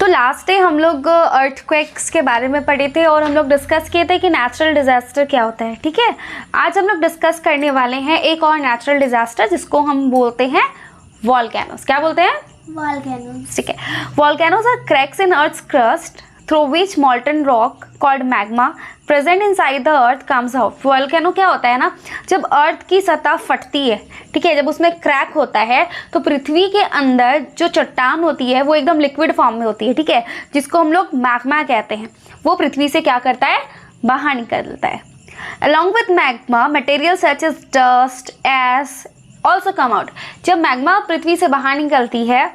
तो last day हम लोग अर्थक्वेक्स के बारे में पढ़े थे और हम लोग डिस्कस किए थे कि नेचुरल डिजास्टर क्या होता है। ठीक है, आज हम लोग डिस्कस करने वाले हैं एक और नेचुरल डिजास्टर जिसको हम बोलते हैं वॉल्केनोस। क्या बोलते हैं? वॉल्केनोस। ठीक है, volcanoes are cracks in earth's crust through which molten rock called magma present inside the earth comes out. Volcano क्या होता है ना, जब अर्थ की सतह फटती है, ठीक है, जब उसमें क्रैक होता है तो पृथ्वी के अंदर जो चट्टान होती है वो एकदम लिक्विड फॉर्म में होती है, ठीक है, जिसको हम लोग मैग्मा कहते हैं। वो पृथ्वी से क्या करता है, बाहर निकलता है। Along with magma material such as dust ash also come out. जब मैग्मा पृथ्वी से बाहर निकलती है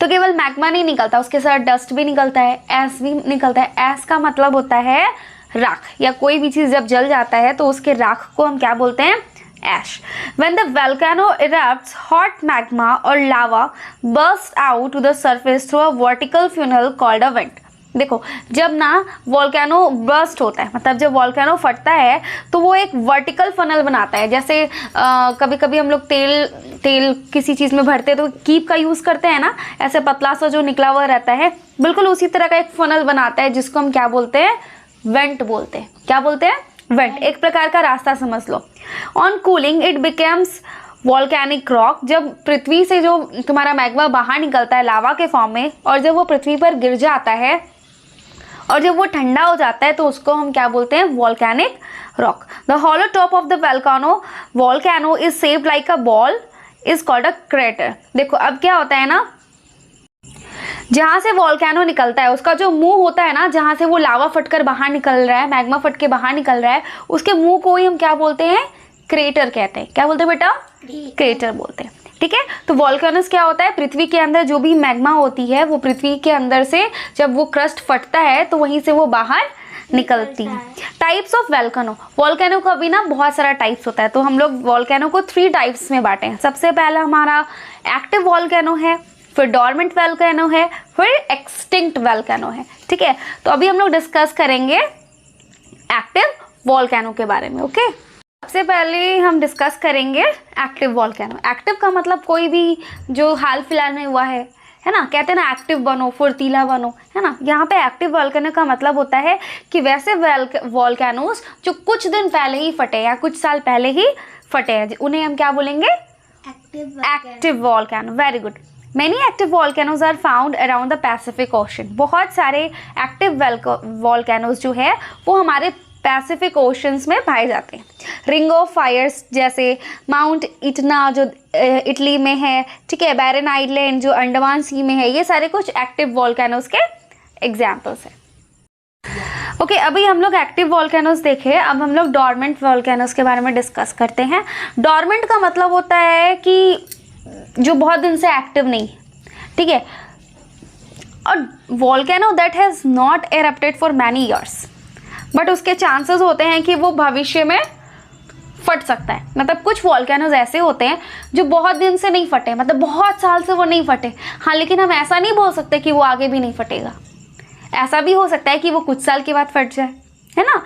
तो केवल मैग्मा नहीं निकलता, उसके साथ डस्ट भी निकलता है, ऐश भी निकलता है। ऐश का मतलब होता है राख, या कोई भी चीज़ जब जल जाता है तो उसके राख को हम क्या बोलते हैं, ऐश। When the volcano erupts, hot magma or lava bursts out to the surface through a vertical funnel called a vent. देखो, जब ना वॉल्केनो बर्स्ट होता है, मतलब जब वॉल्केनो फटता है तो वो एक वर्टिकल फनल बनाता है। जैसे कभी कभी हम लोग तेल किसी चीज़ में भरते हैं तो कीप का यूज़ करते हैं ना, ऐसे पतला सा जो निकला हुआ रहता है, बिल्कुल उसी तरह का एक फनल बनाता है जिसको हम क्या बोलते हैं, वेंट बोलते हैं। क्या बोलते हैं? वेंट। एक प्रकार का रास्ता समझ लो। On cooling it becomes volcanic rock. जब पृथ्वी से जो तुम्हारा मैग्मा बाहर निकलता है लावा के फॉर्म में, और जब वो पृथ्वी पर गिर जाता है और जब वो ठंडा हो जाता है तो उसको हम क्या बोलते हैं, volcanic rock. The hollow top of the volcano is shaped like a ball is called a crater. देखो अब क्या होता है ना, जहाँ से वॉल्केनो निकलता है उसका जो मुंह होता है ना, जहाँ से वो लावा फटकर बाहर निकल रहा है, मैग्मा फट के बाहर निकल रहा है, उसके मुंह को ही हम क्या बोलते हैं, क्रेटर कहते हैं। क्या बोलते हैं बेटा? क्रेटर बोलते हैं। ठीक है, तो वॉल्केनोस क्या होता है, पृथ्वी के अंदर जो भी मैग्मा होती है वो पृथ्वी के अंदर से जब वो क्रस्ट फटता है तो वहीं से वो बाहर निकलती है। टाइप्स ऑफ वॉल्केनो का भी ना बहुत सारा टाइप्स होता है, तो हम लोग वॉल्केनो को 3 टाइप्स में बांटे हैं। सबसे पहला हमारा एक्टिव वॉल्केनो है, फिर डॉर्मेंट वॉल्केनो है, फिर एक्सटिंक्ट वॉल्केनो है। ठीक है, तो अभी हम लोग डिस्कस करेंगे एक्टिव वॉल्केनो के बारे में। ओके, सबसे पहले हम डिस्कस करेंगे एक्टिव वॉल्केनो। एक्टिव का मतलब कोई भी जो हाल फिलहाल में हुआ है ना, कहते हैं ना एक्टिव बनो, फुर्तीला बनो, है ना। यहाँ पे एक्टिव वॉल्केनो का मतलब होता है कि वैसे वॉल्केनोस जो कुछ दिन पहले ही फटे या कुछ साल पहले ही फटे हैं, उन्हें हम क्या बोलेंगे, active volcano. Very good. Many active volcanoes are found around the Pacific Ocean. बहुत सारे एक्टिव वॉल्केनोज जो है वो हमारे पैसिफिक ओशंस में पाए जाते हैं। रिंग ऑफ फायर्स जैसे माउंट इटना जो इटली में है, ठीक है, बैरन आइलैंड जो अंडमान सी में है, ये सारे कुछ एक्टिव वॉल्केनोज के एग्जाम्पल्स हैं। ओके, अभी हम लोग एक्टिव वॉल्केनोज देखे, अब हम लोग डॉर्मेंट वॉल्केनोज के बारे में डिस्कस करते हैं। डॉर्मेंट का मतलब होता है कि जो बहुत दिन से एक्टिव नहीं, ठीक है, और volcano that has not erupted for many years, but उसके चांसेस होते हैं कि वो भविष्य में फट सकता है। मतलब कुछ वॉल्केनोज ऐसे होते हैं जो बहुत दिन से नहीं फटे, मतलब बहुत साल से वो नहीं फटे। हाँ, लेकिन हम ऐसा नहीं बोल सकते कि वो आगे भी नहीं फटेगा। ऐसा भी हो सकता है कि वो कुछ साल के बाद फट जाए, है ना।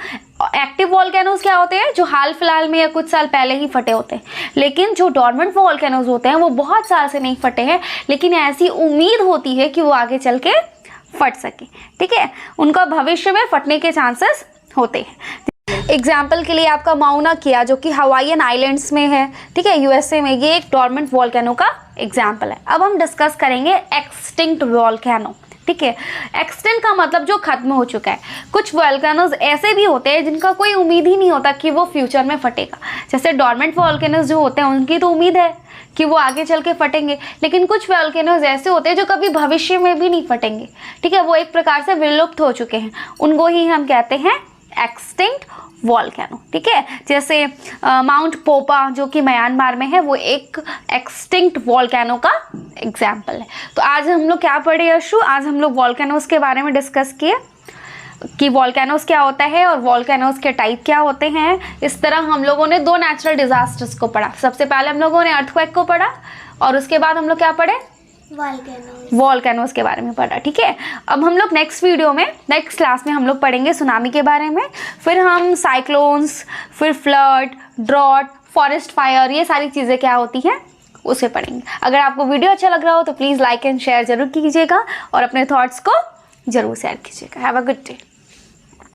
एक्टिव वॉल्केनोज क्या होते हैं, जो हाल फिलहाल में या कुछ साल पहले ही फटे होते हैं। लेकिन जो डॉर्मेंट वॉल्केनोज होते हैं वो बहुत साल से नहीं फटे हैं, लेकिन ऐसी उम्मीद होती है कि वो आगे चल के फट सके। ठीक है, उनका भविष्य में फटने के चांसेस होते हैं। एग्जाम्पल के लिए आपका माउना किया जो कि हवाईयन आइलैंड्स में है, ठीक है, यूएसए में, ये एक डॉर्मेंट वॉल्केनो का एग्जाम्पल है। अब हम डिस्कस करेंगे एक्सटिंक्ट वॉल्केनो। ठीक है, एक्सटिंक्ट का मतलब जो खत्म हो चुका है। कुछ वॉल्केनोज ऐसे भी होते हैं जिनका कोई उम्मीद ही नहीं होता कि वो फ्यूचर में फटेगा। जैसे डॉर्मेंट वॉल्केनोज जो होते हैं उनकी तो उम्मीद है कि वो आगे चल के फटेंगे, लेकिन कुछ वॉल्केनोज ऐसे होते हैं जो कभी भविष्य में भी नहीं फटेंगे। ठीक है, वो एक प्रकार से विलुप्त हो चुके हैं, उनको ही हम कहते हैं एक्सटिंक्ट वॉल्केनो। ठीक है, जैसे माउंट पोपा जो कि म्यांमार में है, वो एक एक्सटिंक्ट वॉल्केनो का एग्जाम्पल है। तो आज हम लोग क्या पढ़े यशु, आज हम लोग वॉल्केनोज के बारे में डिस्कस किए कि वॉल्केनोज क्या होता है और वॉल्केनोज के टाइप क्या होते हैं। इस तरह हम लोगों ने 2 नेचुरल डिजास्टर्स को पढ़ा। सबसे पहले हम लोगों ने अर्थक्वेक को पढ़ा और उसके बाद हम लोग क्या पढ़े, वॉल्केनोज के बारे में पढ़ा। ठीक है, अब हम लोग नेक्स्ट वीडियो में, नेक्स्ट क्लास में हम लोग पढ़ेंगे सुनामी के बारे में, फिर हम साइक्लोन्स, फिर फ्लड, ड्रॉट, फॉरेस्ट फायर, ये सारी चीज़ें क्या होती हैं, उसे पढ़ेंगे। अगर आपको वीडियो अच्छा लग रहा हो तो प्लीज़ लाइक एंड शेयर जरूर कीजिएगा और अपने थॉट्स को जरूर शेयर कीजिएगा। Have a good day.